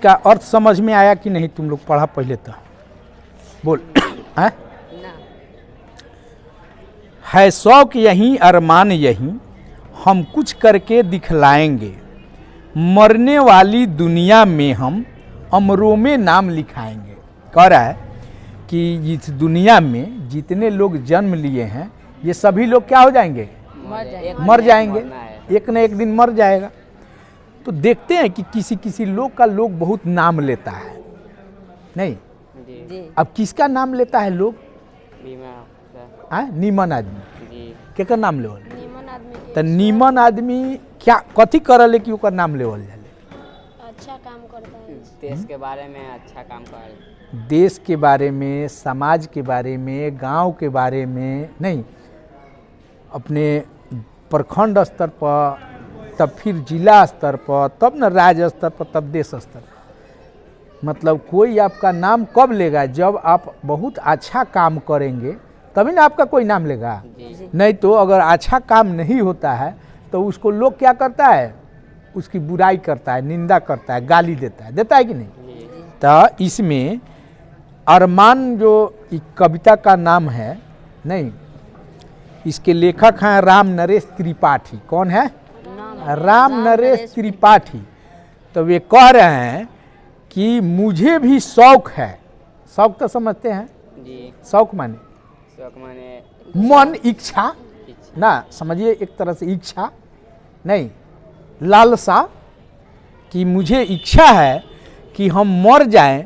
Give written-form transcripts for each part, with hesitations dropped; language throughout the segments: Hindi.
इसका अर्थ समझ में आया कि नहीं? तुम लोग पढ़ा पहले तो बोल। है शौक यहीं अरमान यहीं, हम कुछ करके दिखलाएंगे, मरने वाली दुनिया में हम अमरों में नाम लिखाएंगे। कह रहा है कि इस दुनिया में जितने लोग जन्म लिए हैं ये सभी लोग क्या हो जाएंगे? मर जाएंगे, एक न एक दिन मर जाएगा। तो देखते हैं कि किसी किसी लोग का लोग बहुत नाम लेता है, नहीं जी। अब किसका नाम लेता है लोग? नीमन आदमी केकर नाम लेवल? नीमन आदमी तो नीमन आदमी क्या कथी करले कि ओकर नाम लेवल जाले? अच्छा काम करता है, देश के बारे में अच्छा काम कर, देश के बारे में, समाज के बारे में, गांव के बारे में, नहीं अपने प्रखंड स्तर पर, तब फिर जिला स्तर पर, तब न राज्य स्तर पर, तब देश स्तर पर। मतलब कोई आपका नाम कब लेगा? जब आप बहुत अच्छा काम करेंगे तभी ना आपका कोई नाम लेगा। नहीं तो अगर अच्छा काम नहीं होता है तो उसको लोग क्या करता है? उसकी बुराई करता है, निंदा करता है, गाली देता है कि नहीं? तो इसमें अरमान जो कविता का नाम है, नहीं इसके लेखक हैं राम नरेश त्रिपाठी। कौन है? राम नरेश त्रिपाठी। तो वे कह रहे हैं कि मुझे भी शौक है। शौक तो समझते हैं जी। शौक माने मन, इच्छा ना, समझिए एक तरह से इच्छा नहीं, लालसा, कि मुझे इच्छा है कि हम मर जाएं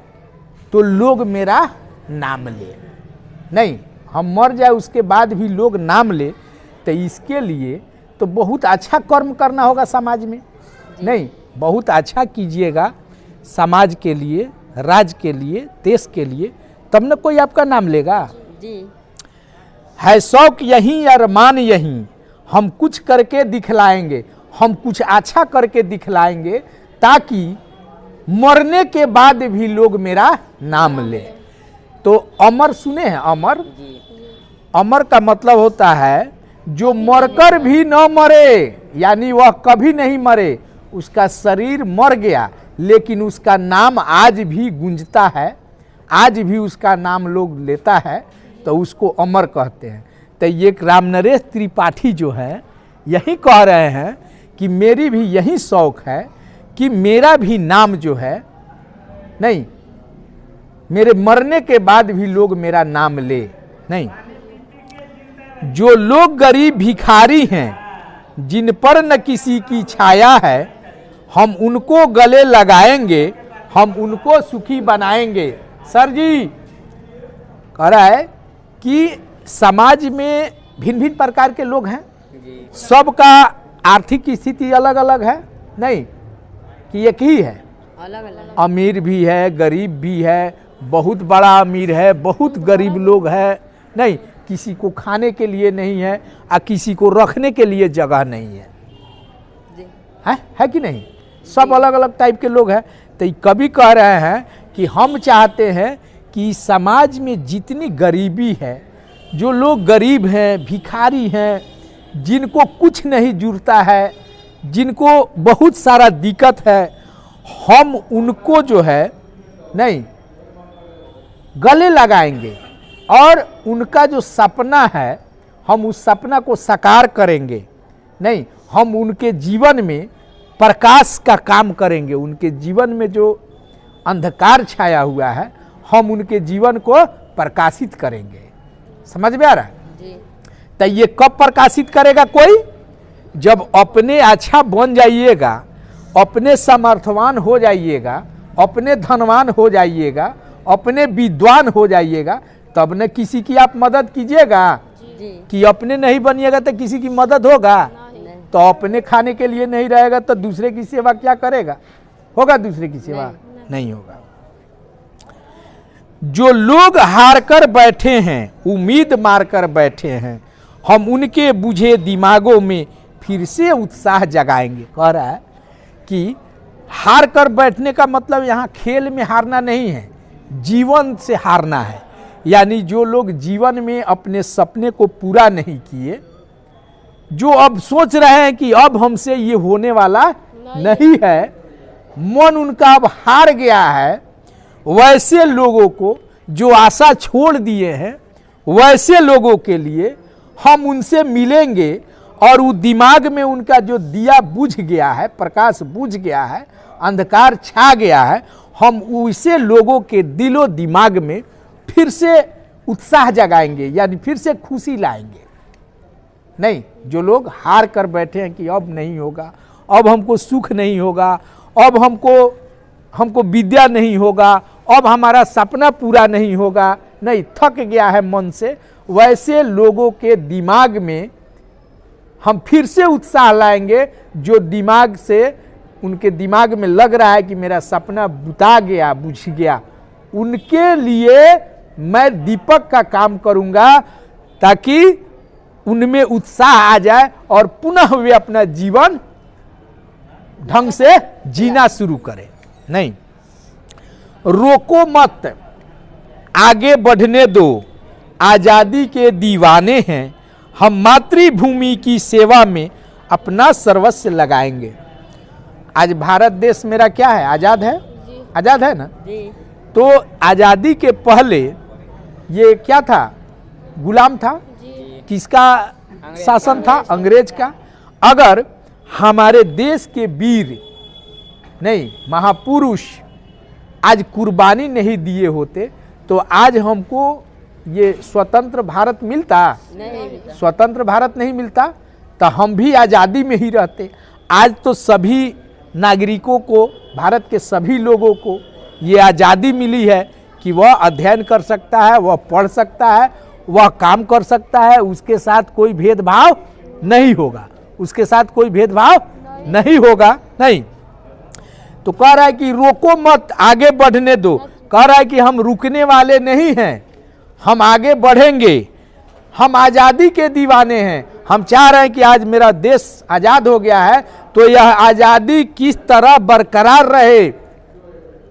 तो लोग मेरा नाम ले। नहीं, हम मर जाए उसके बाद भी लोग नाम ले, तो इसके लिए तो बहुत अच्छा कर्म करना होगा समाज में। नहीं, बहुत अच्छा कीजिएगा समाज के लिए, राज्य के लिए, देश के लिए, तब न कोई आपका नाम लेगा। जी। है शौक यहीं अरमान यहीं, हम कुछ करके दिखलाएंगे, हम कुछ अच्छा करके दिखलाएंगे ताकि मरने के बाद भी लोग मेरा नाम ले। तो अमर सुने हैं? अमर, अमर का मतलब होता है जो मरकर भी न मरे, यानी वह कभी नहीं मरे, उसका शरीर मर गया लेकिन उसका नाम आज भी गूंजता है, आज भी उसका नाम लोग लेता है, तो उसको अमर कहते हैं। तो ये राम नरेश त्रिपाठी जो है यही कह रहे हैं कि मेरी भी यही शौक है कि मेरा भी नाम जो है, नहीं मेरे मरने के बाद भी लोग मेरा नाम ले। नहीं, जो लोग गरीब भिखारी हैं, जिन पर न किसी की छाया है, हम उनको गले लगाएंगे, हम उनको सुखी बनाएंगे। सर जी कह रहा है कि समाज में भिन्न भिन्न प्रकार के लोग हैं, सबका आर्थिक स्थिति अलग अलग है, नहीं कि एक ही है, अलग अलग, अमीर भी है, गरीब भी है, बहुत बड़ा अमीर है, बहुत गरीब लोग है, नहीं किसी को खाने के लिए नहीं है और किसी को रखने के लिए जगह नहीं है, है कि नहीं? सब अलग अलग टाइप के लोग हैं। तो कवि कह रहे हैं कि हम चाहते हैं कि समाज में जितनी गरीबी है, जो लोग गरीब हैं, भिखारी हैं, जिनको कुछ नहीं जुड़ता है, जिनको बहुत सारा दिक्कत है, हम उनको जो है नहीं गले लगाएंगे और उनका जो सपना है हम उस सपना को साकार करेंगे। नहीं, हम उनके जीवन में प्रकाश का काम करेंगे, उनके जीवन में जो अंधकार छाया हुआ है हम उनके जीवन को प्रकाशित करेंगे। समझ में आ रहा है? तो ये कब प्रकाशित करेगा कोई? जब अपने अच्छा बन जाइएगा, अपने समर्थवान हो जाइएगा, अपने धनवान हो जाइएगा, अपने विद्वान हो जाइएगा, तब न किसी की आप मदद कीजिएगा। कि अपने नहीं बनिएगा तो किसी की मदद होगा? तो अपने खाने के लिए नहीं रहेगा तो दूसरे की सेवा क्या करेगा? होगा दूसरे की सेवा? नहीं होगा। जो लोग हार कर बैठे हैं, उम्मीद मार कर बैठे हैं, हम उनके बुझे दिमागों में फिर से उत्साह जगाएंगे। कह रहा है कि हार कर बैठने का मतलब यहाँ खेल में हारना नहीं है, जीवन से हारना है। यानी जो लोग जीवन में अपने सपने को पूरा नहीं किए, जो अब सोच रहे हैं कि अब हमसे ये होने वाला नहीं है, मन उनका अब हार गया है, वैसे लोगों को जो आशा छोड़ दिए हैं, वैसे लोगों के लिए हम उनसे मिलेंगे और वो दिमाग में उनका जो दिया बुझ गया है, प्रकाश बुझ गया है, अंधकार छा गया है, हम वैसे लोगों के दिलो दिमाग में फिर से उत्साह जगाएंगे, यानी फिर से खुशी लाएंगे। नहीं, जो लोग हार कर बैठे हैं कि अब नहीं होगा, अब हमको सुख नहीं होगा, अब हमको विद्या नहीं होगा, अब हमारा सपना पूरा नहीं होगा, नहीं, थक गया है मन से, वैसे लोगों के दिमाग में हम फिर से उत्साह लाएंगे। जो दिमाग से उनके दिमाग में लग रहा है कि मेरा सपना बुता गया, बुझ गया, उनके लिए मैं दीपक का काम करूंगा ताकि उनमें उत्साह आ जाए और पुनः वे अपना जीवन ढंग से जीना शुरू करें। नहीं, रोको मत, आगे बढ़ने दो, आजादी के दीवाने हैं, हम मातृभूमि की सेवा में अपना सर्वस्व लगाएंगे। आज भारत देश मेरा क्या है? आजाद है, आजाद है ना जी। तो आजादी के पहले ये क्या था? गुलाम था। किसका शासन था? अंग्रेज का। अगर हमारे देश के वीर नहीं, महापुरुष आज कुर्बानी नहीं दिए होते तो आज हमको ये स्वतंत्र भारत मिलता? नहीं। स्वतंत्र भारत नहीं मिलता तो हम भी आज़ादी में ही रहते। आज तो सभी नागरिकों को, भारत के सभी लोगों को ये आज़ादी मिली है कि वह अध्ययन कर सकता है, वह पढ़ सकता है, वह काम कर सकता है, उसके साथ कोई भेदभाव नहीं होगा, उसके साथ कोई भेदभाव नहीं होगा। नहीं, तो कह रहा है कि रोको मत, आगे बढ़ने दो। कह रहा है कि हम रुकने वाले नहीं हैं, हम आगे बढ़ेंगे, हम आज़ादी के दीवाने हैं। हम चाह रहे हैं कि आज मेरा देश आज़ाद हो गया है तो यह आज़ादी किस तरह बरकरार रहे।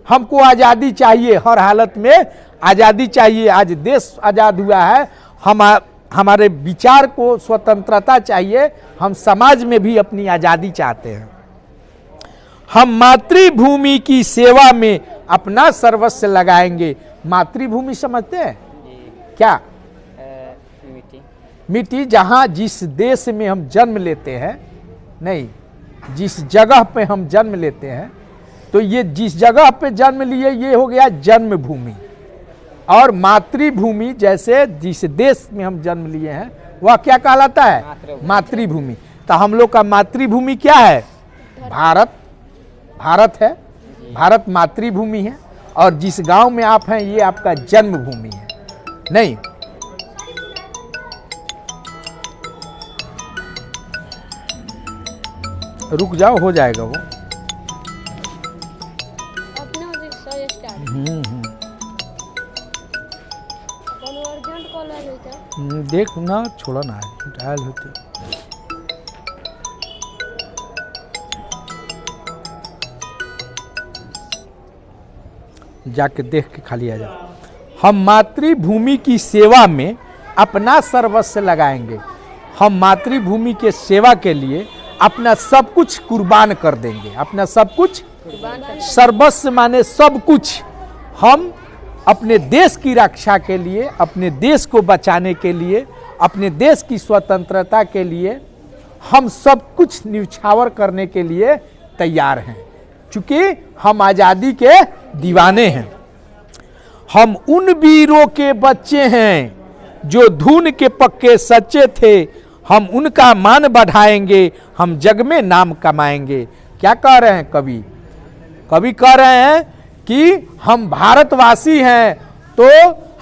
हमको आज़ादी चाहिए, हर हालत में आज़ादी चाहिए। आज देश आज़ाद हुआ है, हमारे विचार को स्वतंत्रता चाहिए, हम समाज में भी अपनी आज़ादी चाहते हैं। हम मातृभूमि की सेवा में अपना सर्वस्व लगाएंगे। मातृभूमि समझते हैं क्या? मिट्टी। मिट्टी, जहाँ जिस देश में हम जन्म लेते हैं, नहीं, जिस जगह पे हम जन्म लेते हैं, तो ये जिस जगह पे जन्म लिए ये हो गया जन्मभूमि। और मातृभूमि जैसे जिस देश में हम जन्म लिए हैं वह क्या कहलाता है? मातृभूमि। तो हम लोग का मातृभूमि क्या है? भारत। भारत है, भारत मातृभूमि है। और जिस गांव में आप हैं ये आपका जन्मभूमि है। नहीं, रुक जाओ, हो जाएगा वो। अपने उसे सही स्टार्ट कोनो अर्जेंट कॉल आ गई था। देख ना, छोड़ा ना, डायल होते जाके देख के खाली आ जाओ। हम मातृभूमि की सेवा में अपना सर्वस्व लगाएंगे। हम मातृभूमि के सेवा के लिए अपना सब कुछ कुर्बान कर देंगे। अपना सब कुछ, सर्वस्व माने सब कुछ। हम अपने देश की रक्षा के लिए, अपने देश को बचाने के लिए, अपने देश की स्वतंत्रता के लिए हम सब कुछ न्यौछावर करने के लिए तैयार हैं, क्योंकि हम आज़ादी के दीवाने हैं। हम उन वीरों के बच्चे हैं जो धून के पक्के सच्चे थे, हम उनका मान बढ़ाएंगे, हम जग में नाम कमाएंगे। क्या कह रहे हैं कवि? कवि कह रहे हैं कि हम भारतवासी हैं तो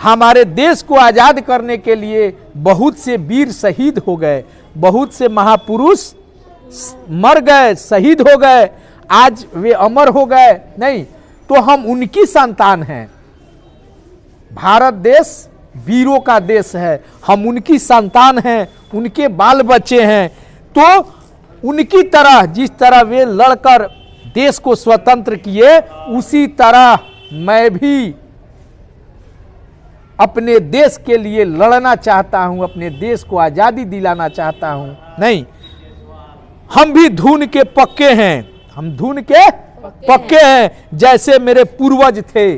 हमारे देश को आज़ाद करने के लिए बहुत से वीर शहीद हो गए, बहुत से महापुरुष मर गए, शहीद हो गए, आज वे अमर हो गए। नहीं, तो हम उनकी संतान हैं। भारत देश वीरों का देश है, हम उनकी संतान हैं, उनके बाल बच्चे हैं। तो उनकी तरह, जिस तरह वे लड़कर देश को स्वतंत्र किए, उसी तरह मैं भी अपने देश के लिए लड़ना चाहता हूं, अपने देश को आज़ादी दिलाना चाहता हूं। नहीं, हम भी धून के पक्के हैं, हम धून के पक्के हैं जैसे मेरे पूर्वज थे,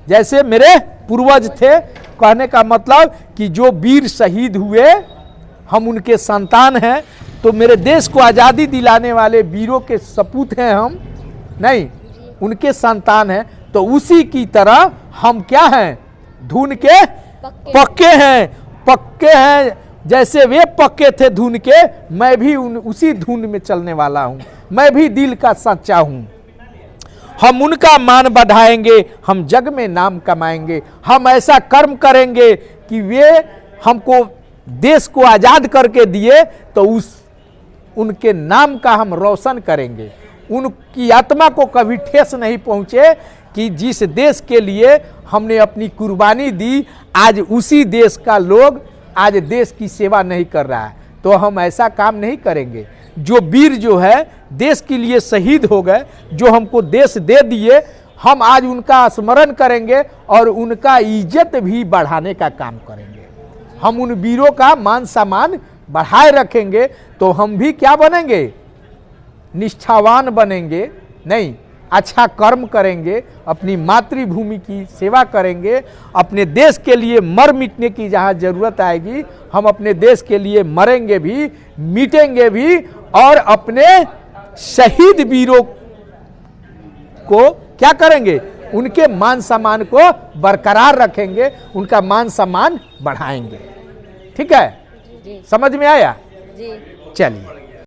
जैसे मेरे पूर्वज थे। कहने का मतलब कि जो वीर शहीद हुए हम उनके संतान हैं, तो मेरे देश को आज़ादी दिलाने वाले वीरों के सपूत हैं हम, नहीं उनके संतान हैं। तो उसी की तरह हम क्या हैं, धुन के पक्के हैं, पक्के हैं जैसे वे पक्के थे धुन के, मैं भी उसी धुन में चलने वाला हूं, मैं भी दिल का सच्चा हूं। हम उनका मान बढ़ाएंगे, हम जग में नाम कमाएंगे, हम ऐसा कर्म करेंगे कि वे हमको देश को आज़ाद करके दिए, तो उनके नाम का हम रोशन करेंगे। उनकी आत्मा को कभी ठेस नहीं पहुँचे कि जिस देश के लिए हमने अपनी कुर्बानी दी, आज उसी देश का लोग आज देश की सेवा नहीं कर रहा है, तो हम ऐसा काम नहीं करेंगे। जो वीर जो है देश के लिए शहीद हो गए, जो हमको देश दे दिए, हम आज उनका स्मरण करेंगे और उनका इज्जत भी बढ़ाने का काम करेंगे। हम उन वीरों का मान सम्मान बढ़ाए रखेंगे, तो हम भी क्या बनेंगे, निष्ठावान बनेंगे, नहीं अच्छा कर्म करेंगे, अपनी मातृभूमि की सेवा करेंगे, अपने देश के लिए मर मिटने की जहाँ जरूरत आएगी हम अपने देश के लिए मरेंगे भी, मिटेंगे भी, और अपने शहीद वीरों को क्या करेंगे, उनके मान सम्मान को बरकरार रखेंगे, उनका मान सम्मान बढ़ाएंगे। ठीक है, जी समझ में आया? जी। चलिए।